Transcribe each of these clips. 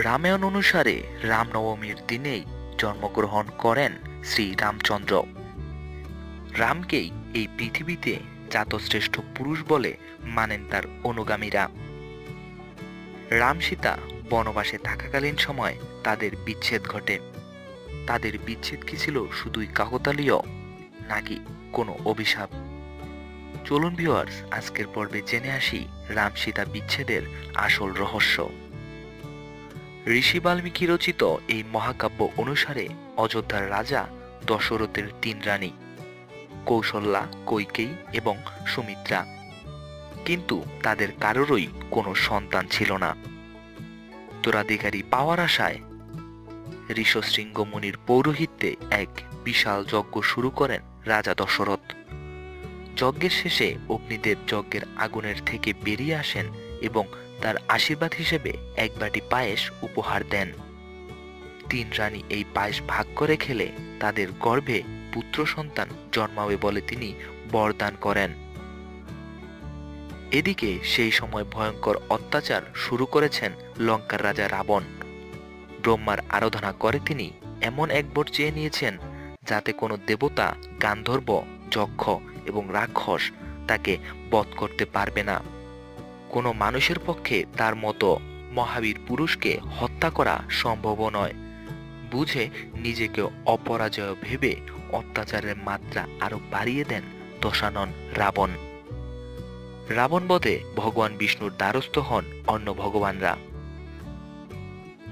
রামায়ণ অনুসারে রামনবমীর দিনেই জন্মগ্রহণ করেন শ্রী রামচন্দ্র। রামকেই এই পৃথিবীতে জাতশ্রেষ্ঠ পুরুষ বলে মানেন তার অনুগামীরা। রাম সীতা বনবাসে থাকাকালীন সময় তাদের বিচ্ছেদ ঘটে। তাদের বিচ্ছেদ কি ছিল শুধুই কাকতালীয়, নাকি কোনো অভিশাপ? চলুন ভিউয়ার্স, আজকের পর্বে জেনে আসি রাম সীতা বিচ্ছেদের আসল রহস্য। ঋষি বাল্মীকি রচিত এই মহাকাব্য অনুসারে অযোধ্যার রাজা দশরথের তিন রানী কৌশল্যা, কৈকেয়ী এবং সুমিত্রা, কিন্তু তাদের কারোরই কোনো সন্তান ছিল না। উত্তরাধিকারী পাওয়ার আশায় ঋষশৃঙ্গ মুনির পৌরোহিত্যে এক বিশাল যজ্ঞ শুরু করেন রাজা দশরথ। যজ্ঞের শেষে অগ্নিদেব যজ্ঞের আগুনের থেকে বেরিয়ে আসেন এবং তার আশীর্বাদ হিসেবে এক বাটি পায়েস উপহার দেন। তিন রানী এই পায়েস ভাগ করে খেলে তাদের গর্ভে পুত্র সন্তান জন্মাবে বলে তিনি বরদান করেন। এদিকে সেই সময় ভয়ঙ্কর অত্যাচার শুরু করেছেন লঙ্কার রাজা রাবণ। ব্রহ্মার আরাধনা করে তিনি এমন এক বর চেয়ে নিয়েছেন যাতে কোনো দেবতা, গান্ধর্ব, যক্ষ এবং রাক্ষস তাকে বধ করতে পারবে না। কোনো মানুষের পক্ষে তার মতো মহাবীর পুরুষকে হত্যা করা সম্ভব নয়। বুঝে নিজেকে অপরাজয় ভেবে অত্যাচারের মাত্রা আরো বাড়িয়ে দেন দশানন রাবণ। রাবণ বধে ভগবান বিষ্ণুর দ্বারস্থ হন অন্য ভগবানরা।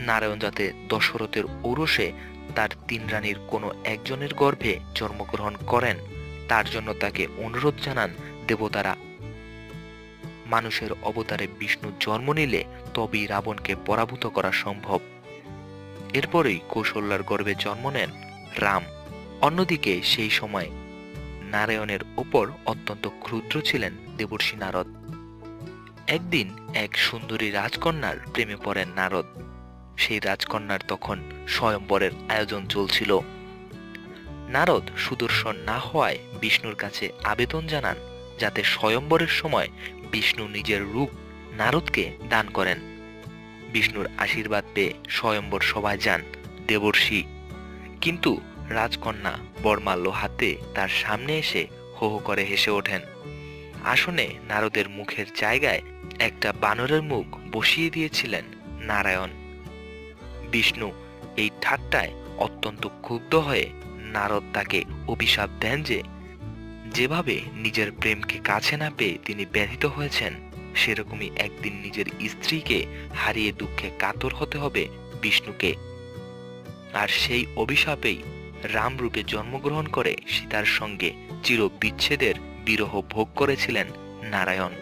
নারায়ণ যাতে দশরথের ঔরসে তার তিন রানীর কোনো একজনের গর্ভে জন্মগ্রহণ করেন, তার জন্য তাকে অনুরোধ জানান দেবতারা। মানুষের অবতারে বিষ্ণু জন্ম নিলে তবেই রাবণকে পরাভূত করা সম্ভব। এরপরেই কৌশল্যার গর্ভে জন্ম নেন রাম। অন্যদিকে সেই সময় নারায়ণের ওপর অত্যন্ত ক্ষুদ্র ছিলেন দেবর্ষি নারদ। একদিন এক সুন্দরী রাজকন্যার প্রেমে পড়েন নারদ। সেই রাজকন্যার তখন স্বয়ম্বরের আয়োজন চলছিল। নারদ সুদর্শন না হওয়ায় বিষ্ণুর কাছে আবেদন জানান যাতে স্বয়ম্বরের সময় বিষ্ণু নিজের রূপ নারদকে দান করেন। বিষ্ণুর আশীর্বাদ পেয়ে স্বয়ম্বর সভায় যান দেবর্ষি, কিন্তু রাজকন্যা বরমাল্য হাতে তার সামনে এসে হো হো করে হেসে ওঠেন। আসনে নারদের মুখের জায়গায় একটা বানরের মুখ বসিয়ে দিয়েছিলেন নারায়ণ। বিষ্ণু এই ঠাট্টায় অত্যন্ত ক্ষুব্ধ হয়ে নারদ তাকে অভিশাপ দেন যে যেভাবে নিজের প্রেমকে কাছে না পেয়ে তিনি ব্যথিত হয়েছেন, সেরকমই একদিন নিজের স্ত্রীকে হারিয়ে দুঃখে কাতর হতে হবে বিষ্ণুকে। আর সেই অভিশাপেই রামরূপে জন্মগ্রহণ করে সীতার সঙ্গে চির বিচ্ছেদের বিরহ ভোগ করেছিলেন নারায়ণ।